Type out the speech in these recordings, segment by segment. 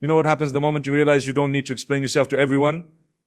You know what happens the moment you realize you don't need to explain yourself to everyone?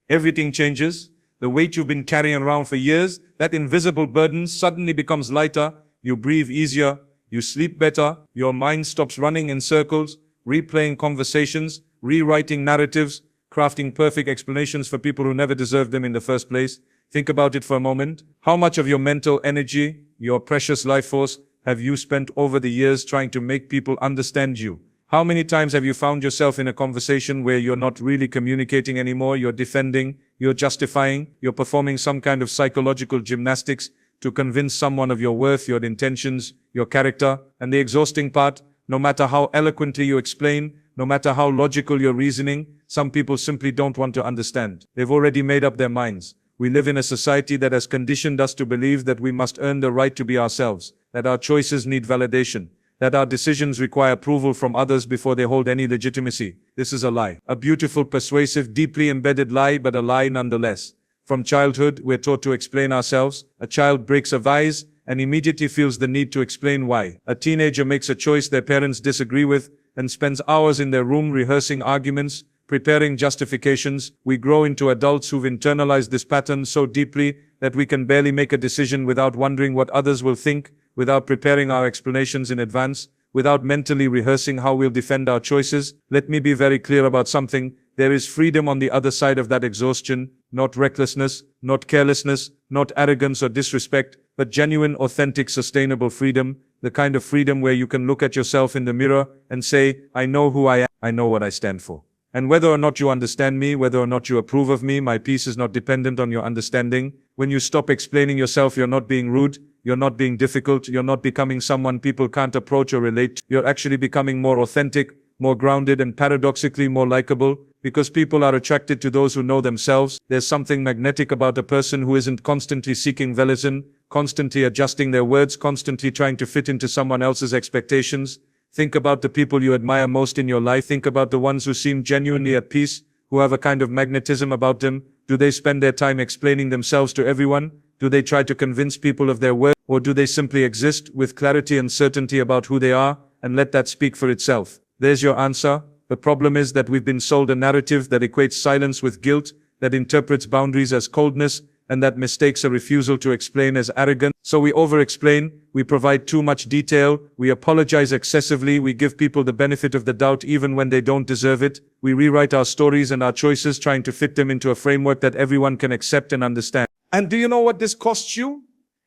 Everything changes. The weight you've been carrying around for years, that invisible burden suddenly becomes lighter. You breathe easier. You sleep better. Your mind stops running in circles, replaying conversations, rewriting narratives, crafting perfect explanations for people who never deserved them in the first place. Think about it for a moment. How much of your mental energy, your precious life force, have you spent over the years trying to make people understand you? How many times have you found yourself in a conversation where you're not really communicating anymore? You're defending, you're justifying, you're performing some kind of psychological gymnastics to convince someone of your worth, your intentions, your character. And the exhausting part, no matter how eloquently you explain, no matter how logical your reasoning, some people simply don't want to understand. They've already made up their minds. We live in a society that has conditioned us to believe that we must earn the right to be ourselves, that our choices need validation, that our decisions require approval from others before they hold any legitimacy. This is a lie. A beautiful, persuasive, deeply embedded lie, but a lie nonetheless. From childhood, we're taught to explain ourselves. A child breaks a vase and immediately feels the need to explain why. A teenager makes a choice their parents disagree with and spends hours in their room rehearsing arguments, preparing justifications. We grow into adults who've internalized this pattern so deeply that we can barely make a decision without wondering what others will think, without preparing our explanations in advance, without mentally rehearsing how we'll defend our choices. Let me be very clear about something. There is freedom on the other side of that exhaustion, not recklessness, not carelessness, not arrogance or disrespect, but genuine, authentic, sustainable freedom, the kind of freedom where you can look at yourself in the mirror and say, I know who I am, I know what I stand for. And whether or not you understand me, whether or not you approve of me, my peace is not dependent on your understanding. When you stop explaining yourself, you're not being rude, you're not being difficult, you're not becoming someone people can't approach or relate to. You're actually becoming more authentic, more grounded, and paradoxically more likable, because people are attracted to those who know themselves. There's something magnetic about a person who isn't constantly seeking validation, constantly adjusting their words, constantly trying to fit into someone else's expectations. Think about the people you admire most in your life. Think about the ones who seem genuinely at peace, who have a kind of magnetism about them. Do they spend their time explaining themselves to everyone? Do they try to convince people of their worth? Or do they simply exist with clarity and certainty about who they are and let that speak for itself? There's your answer. The problem is that we've been sold a narrative that equates silence with guilt, that interprets boundaries as coldness, and that mistakes a refusal to explain as arrogance. So we over-explain, we provide too much detail, we apologize excessively, we give people the benefit of the doubt even when they don't deserve it. We rewrite our stories and our choices trying to fit them into a framework that everyone can accept and understand. And do you know what this costs you?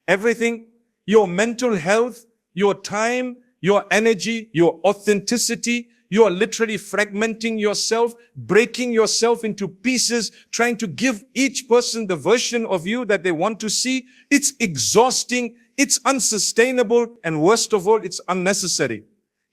Everything. Your mental health, your time, your energy, your authenticity. You are literally fragmenting yourself, breaking yourself into pieces, trying to give each person the version of you that they want to see. It's exhausting, it's unsustainable, and worst of all, it's unnecessary.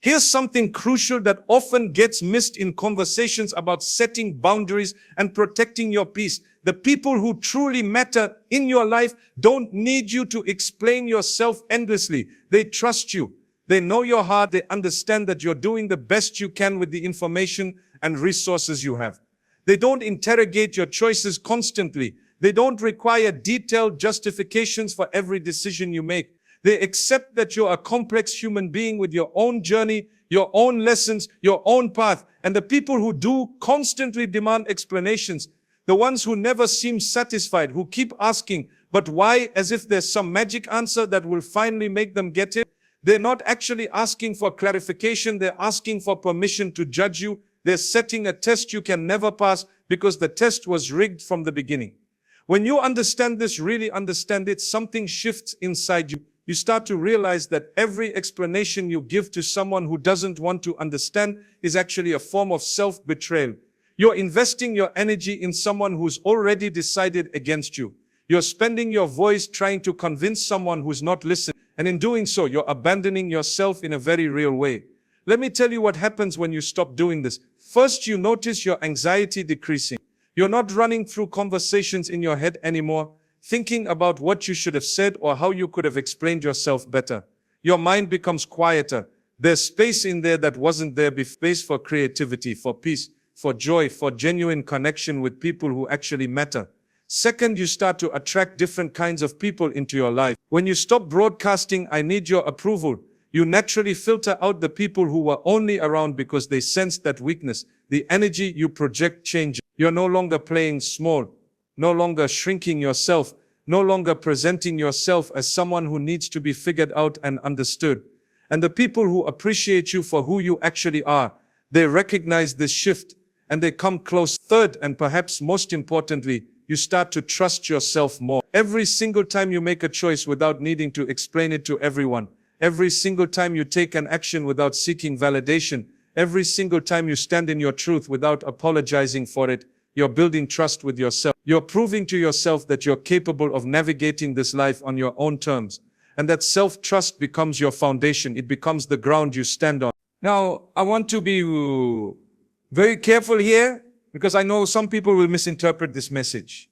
Here's something crucial that often gets missed in conversations about setting boundaries and protecting your peace. The people who truly matter in your life don't need you to explain yourself endlessly. They trust you. They know your heart. They understand that you're doing the best you can with the information and resources you have. They don't interrogate your choices constantly. They don't require detailed justifications for every decision you make. They accept that you're a complex human being with your own journey, your own lessons, your own path. And the people who do constantly demand explanations, the ones who never seem satisfied, who keep asking, but why, as if there's some magic answer that will finally make them get it. They're not actually asking for clarification. They're asking for permission to judge you. They're setting a test you can never pass because the test was rigged from the beginning. When you understand this, really understand it, something shifts inside you. You start to realize that every explanation you give to someone who doesn't want to understand is actually a form of self-betrayal. You're investing your energy in someone who's already decided against you. You're spending your voice trying to convince someone who's not listening. And in doing so, you're abandoning yourself in a very real way. Let me tell you what happens when you stop doing this. First, you notice your anxiety decreasing. You're not running through conversations in your head anymore, thinking about what you should have said or how you could have explained yourself better. Your mind becomes quieter. There's space in there that wasn't there before. Space for creativity, for peace, for joy, for genuine connection with people who actually matter. Second, you start to attract different kinds of people into your life. When you stop broadcasting, I need your approval, you naturally filter out the people who were only around because they sensed that weakness, The energy you project changes. You're no longer playing small, no longer shrinking yourself, no longer presenting yourself as someone who needs to be figured out and understood. And the people who appreciate you for who you actually are, they recognize this shift and they come close. Third, and perhaps most importantly, you start to trust yourself more. Every single time you make a choice without needing to explain it to everyone, every single time you take an action without seeking validation, every single time you stand in your truth without apologizing for it, you're building trust with yourself. You're proving to yourself that you're capable of navigating this life on your own terms. And that self-trust becomes your foundation. It becomes the ground you stand on. Now, I want to be very careful here because I know some people will misinterpret this message.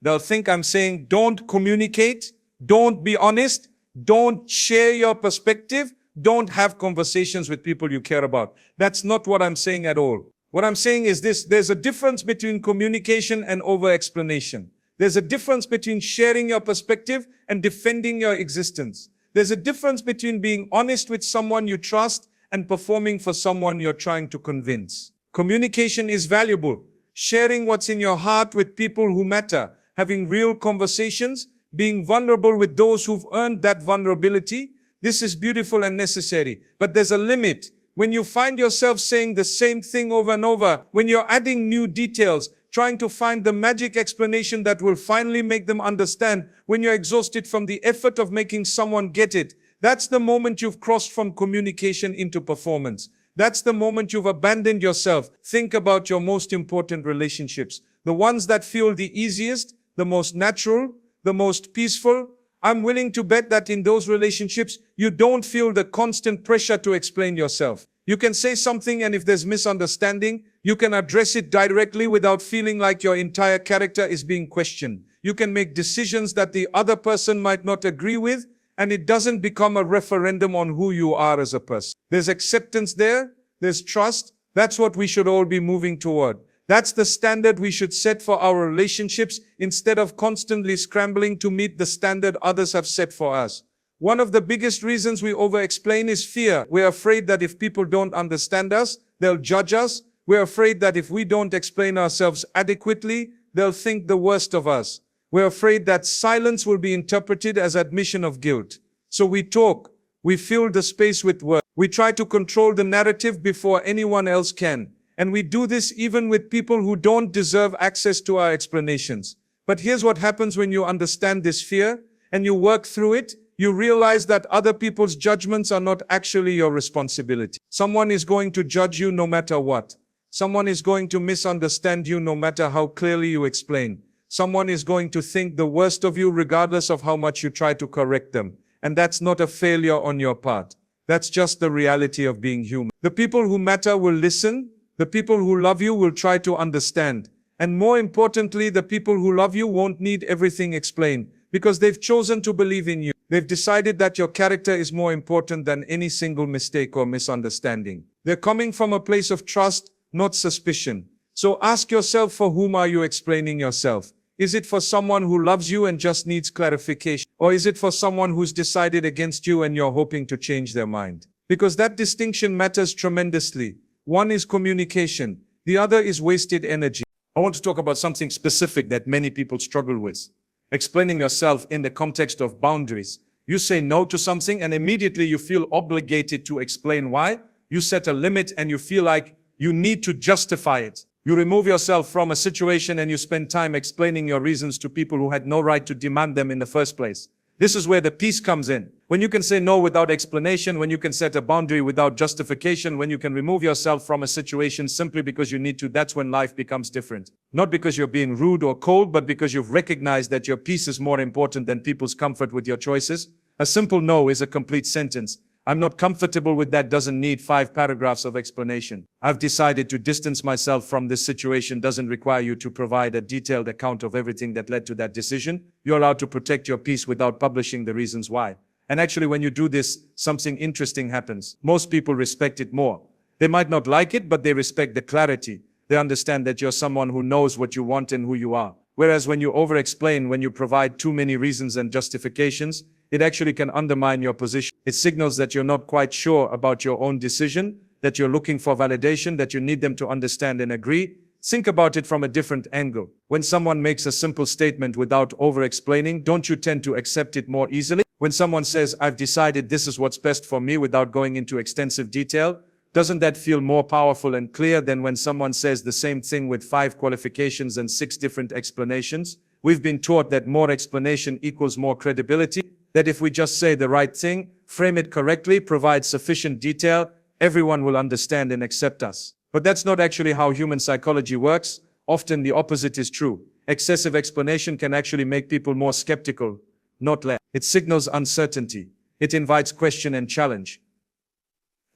They'll think I'm saying don't communicate, don't be honest, don't share your perspective, don't have conversations with people you care about. That's not what I'm saying at all. What I'm saying is this: there's a difference between communication and over-explanation. There's a difference between sharing your perspective and defending your existence. There's a difference between being honest with someone you trust and performing for someone you're trying to convince. Communication is valuable. Sharing what's in your heart with people who matter, having real conversations, being vulnerable with those who've earned that vulnerability, this is beautiful and necessary. But there's a limit. When you find yourself saying the same thing over and over, when you're adding new details, trying to find the magic explanation that will finally make them understand, when you're exhausted from the effort of making someone get it, that's the moment you've crossed from communication into performance. That's the moment you've abandoned yourself. Think about your most important relationships. The ones that feel the easiest, the most natural, the most peaceful. I'm willing to bet that in those relationships, you don't feel the constant pressure to explain yourself. You can say something, and if there's misunderstanding, you can address it directly without feeling like your entire character is being questioned. You can make decisions that the other person might not agree with, and it doesn't become a referendum on who you are as a person. There's acceptance there, there's trust. That's what we should all be moving toward. That's the standard we should set for our relationships instead of constantly scrambling to meet the standard others have set for us. One of the biggest reasons we over-explain is fear. We're afraid that if people don't understand us, they'll judge us. We're afraid that if we don't explain ourselves adequately, they'll think the worst of us. We're afraid that silence will be interpreted as admission of guilt. So we talk. We fill the space with words. We try to control the narrative before anyone else can. And we do this even with people who don't deserve access to our explanations. But here's what happens when you understand this fear and you work through it. You realize that other people's judgments are not actually your responsibility. Someone is going to judge you no matter what. Someone is going to misunderstand you no matter how clearly you explain. Someone is going to think the worst of you regardless of how much you try to correct them. And that's not a failure on your part. That's just the reality of being human. The people who matter will listen. The people who love you will try to understand. And more importantly, the people who love you won't need everything explained because they've chosen to believe in you. They've decided that your character is more important than any single mistake or misunderstanding. They're coming from a place of trust, not suspicion. So ask yourself, for whom are you explaining yourself? Is it for someone who loves you and just needs clarification? Or is it for someone who's decided against you and you're hoping to change their mind? Because that distinction matters tremendously. One is communication. The other is wasted energy. I want to talk about something specific that many people struggle with. Explaining yourself in the context of boundaries. You say no to something and immediately you feel obligated to explain why. You set a limit and you feel like you need to justify it. You remove yourself from a situation and you spend time explaining your reasons to people who had no right to demand them in the first place. This is where the peace comes in. When you can say no without explanation, when you can set a boundary without justification, when you can remove yourself from a situation simply because you need to, that's when life becomes different. Not because you're being rude or cold, but because you've recognized that your peace is more important than people's comfort with your choices. A simple no is a complete sentence. I'm not comfortable with that doesn't need 5 paragraphs of explanation. I've decided to distance myself from this situation doesn't require you to provide a detailed account of everything that led to that decision. You're allowed to protect your peace without publishing the reasons why. And actually, when you do this, something interesting happens. Most people respect it more. They might not like it, but they respect the clarity. They understand that you're someone who knows what you want and who you are. Whereas when you over-explain, when you provide too many reasons and justifications, it actually can undermine your position. It signals that you're not quite sure about your own decision, that you're looking for validation, that you need them to understand and agree. Think about it from a different angle. When someone makes a simple statement without over-explaining, don't you tend to accept it more easily? When someone says, I've decided this is what's best for me without going into extensive detail, doesn't that feel more powerful and clear than when someone says the same thing with 5 qualifications and 6 different explanations? We've been taught that more explanation equals more credibility, that if we just say the right thing, frame it correctly, provide sufficient detail, everyone will understand and accept us. But that's not actually how human psychology works. Often the opposite is true. Excessive explanation can actually make people more skeptical, not less. It signals uncertainty. It invites question and challenge.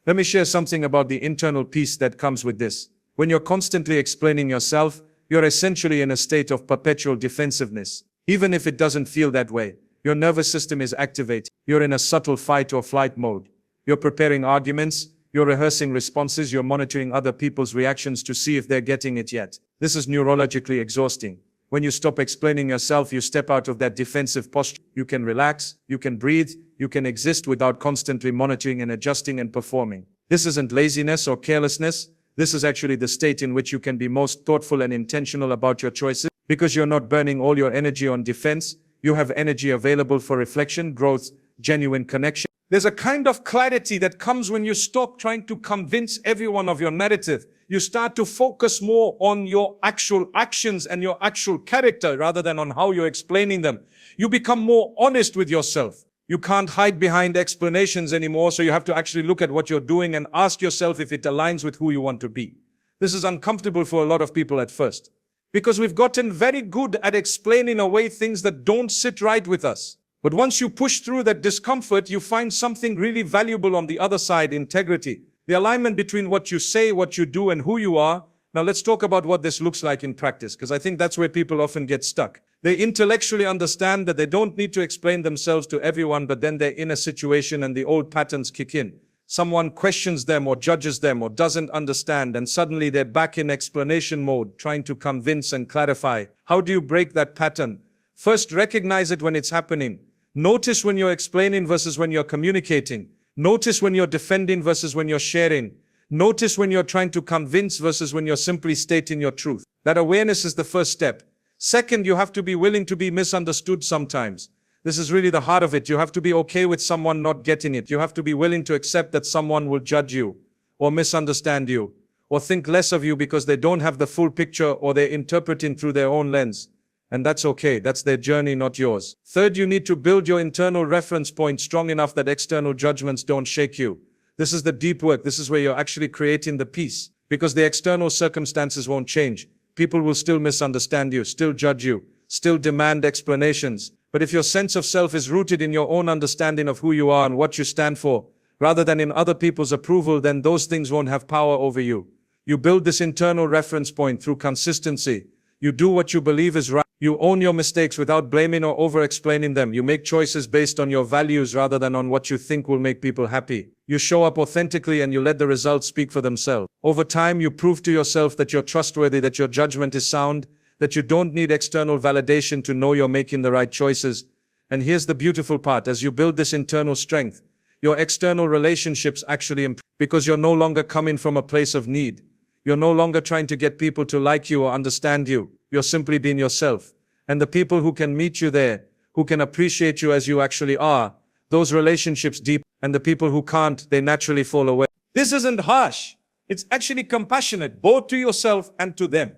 Let me share something about the internal peace that comes with this. When you're constantly explaining yourself, you're essentially in a state of perpetual defensiveness. Even if it doesn't feel that way, your nervous system is activated. You're in a subtle fight or flight mode. You're preparing arguments. You're rehearsing responses, you're monitoring other people's reactions to see if they're getting it yet. This is neurologically exhausting. When you stop explaining yourself, you step out of that defensive posture. You can relax, you can breathe, you can exist without constantly monitoring and adjusting and performing. This isn't laziness or carelessness. This is actually the state in which you can be most thoughtful and intentional about your choices. Because you're not burning all your energy on defense, you have energy available for reflection, growth, genuine connection. There's a kind of clarity that comes when you stop trying to convince everyone of your narrative. You start to focus more on your actual actions and your actual character rather than on how you're explaining them. You become more honest with yourself. You can't hide behind explanations anymore, so you have to actually look at what you're doing and ask yourself if it aligns with who you want to be. This is uncomfortable for a lot of people at first, because we've gotten very good at explaining away things that don't sit right with us. But once you push through that discomfort, you find something really valuable on the other side: integrity. The alignment between what you say, what you do, and who you are. Now let's talk about what this looks like in practice, because I think that's where people often get stuck. They intellectually understand that they don't need to explain themselves to everyone, but then they're in a situation and the old patterns kick in. Someone questions them or judges them or doesn't understand, and suddenly they're back in explanation mode, trying to convince and clarify. How do you break that pattern? First, recognize it when it's happening. Notice when you're explaining versus when you're communicating. Notice when you're defending versus when you're sharing. Notice when you're trying to convince versus when you're simply stating your truth. That awareness is the first step. Second, you have to be willing to be misunderstood sometimes. This is really the heart of it. You have to be okay with someone not getting it. You have to be willing to accept that someone will judge you or misunderstand you or think less of you because they don't have the full picture or they're interpreting through their own lens. And that's okay. That's their journey, not yours. Third, you need to build your internal reference point strong enough that external judgments don't shake you. This is the deep work. This is where you're actually creating the peace, because the external circumstances won't change. People will still misunderstand you, still judge you, still demand explanations. But if your sense of self is rooted in your own understanding of who you are and what you stand for, rather than in other people's approval, then those things won't have power over you. You build this internal reference point through consistency. You do what you believe is right. You own your mistakes without blaming or over-explaining them. You make choices based on your values rather than on what you think will make people happy. You show up authentically and you let the results speak for themselves. Over time, you prove to yourself that you're trustworthy, that your judgment is sound, that you don't need external validation to know you're making the right choices. And here's the beautiful part: as you build this internal strength, your external relationships actually improve, because you're no longer coming from a place of need. You're no longer trying to get people to like you or understand you. You're simply being yourself. And the people who can meet you there, who can appreciate you as you actually are, those relationships deep. And the people who can't, they naturally fall away. This isn't harsh. It's actually compassionate, both to yourself and to them.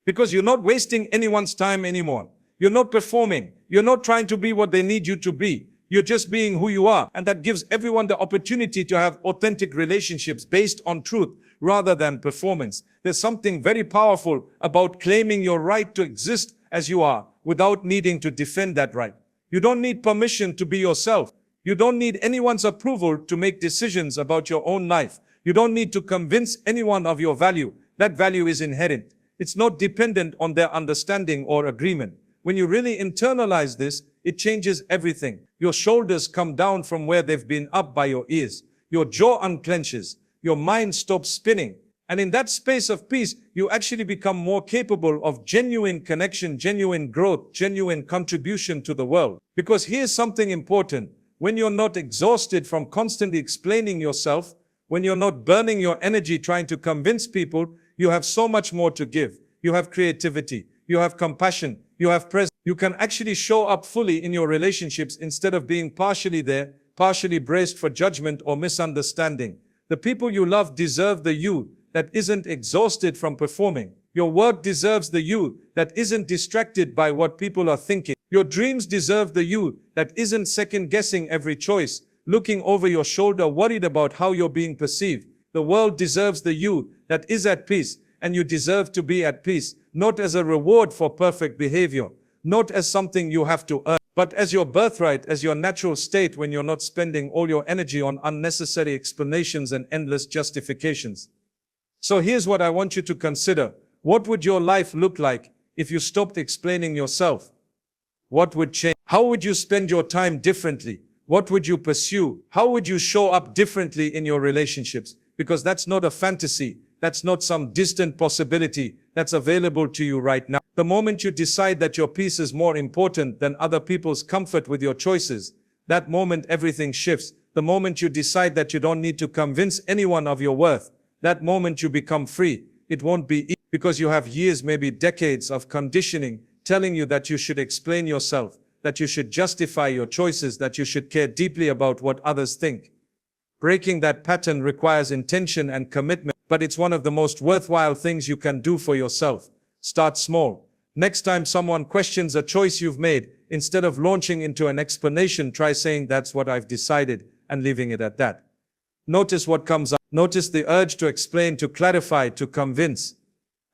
Because you're not wasting anyone's time anymore. You're not performing. You're not trying to be what they need you to be. You're just being who you are. And that gives everyone the opportunity to have authentic relationships based on truth rather than performance. There's something very powerful about claiming your right to exist as you are without needing to defend that right. You don't need permission to be yourself. You don't need anyone's approval to make decisions about your own life. You don't need to convince anyone of your value. That value is inherent. It's not dependent on their understanding or agreement. When you really internalize this, it changes everything. Your shoulders come down from where they've been up by your ears. Your jaw unclenches. Your mind stops spinning. And in that space of peace, you actually become more capable of genuine connection, genuine growth, genuine contribution to the world. Because here's something important. When you're not exhausted from constantly explaining yourself, When you're not burning your energy trying to convince people, you have so much more to give. You have creativity, you have compassion, you have presence. You can actually show up fully in your relationships instead of being partially there, partially braced for judgment or misunderstanding. The people you love deserve the you that isn't exhausted from performing. Your work deserves the you that isn't distracted by what people are thinking. Your dreams deserve the you that isn't second-guessing every choice, looking over your shoulder, worried about how you're being perceived. The world deserves the you that is at peace, and you deserve to be at peace, not as a reward for perfect behavior, not as something you have to earn, but as your birthright, as your natural state when you're not spending all your energy on unnecessary explanations and endless justifications. So here's what I want you to consider. What would your life look like if you stopped explaining yourself? What would change? How would you spend your time differently? What would you pursue? How would you show up differently in your relationships? Because that's not a fantasy. That's not some distant possibility that's available to you right now. The moment you decide that your peace is more important than other people's comfort with your choices, that moment everything shifts. The moment you decide that you don't need to convince anyone of your worth, that moment you become free. It won't be easy because you have years, maybe decades of conditioning telling you that you should explain yourself, that you should justify your choices, that you should care deeply about what others think. Breaking that pattern requires intention and commitment, but it's one of the most worthwhile things you can do for yourself. Start small. Next time someone questions a choice you've made, instead of launching into an explanation, try saying, "That's what I've decided," and leaving it at that. Notice what comes up. Notice the urge to explain, to clarify, to convince.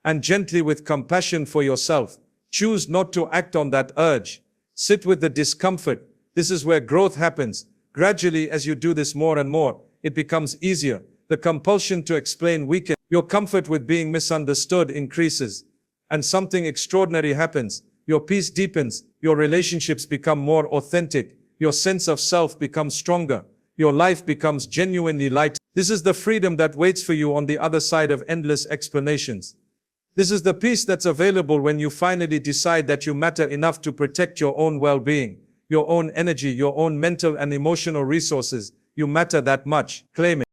And gently, with compassion for yourself, choose not to act on that urge. Sit with the discomfort. This is where growth happens. Gradually, as you do this more and more, it becomes easier. The compulsion to explain weakens. Your comfort with being misunderstood increases. And something extraordinary happens. Your peace deepens. Your relationships become more authentic. Your sense of self becomes stronger. Your life becomes genuinely light. This is the freedom that waits for you on the other side of endless explanations. This is the peace that's available when you finally decide that you matter enough to protect your own well-being, your own energy, your own mental and emotional resources. You matter that much. Claim it.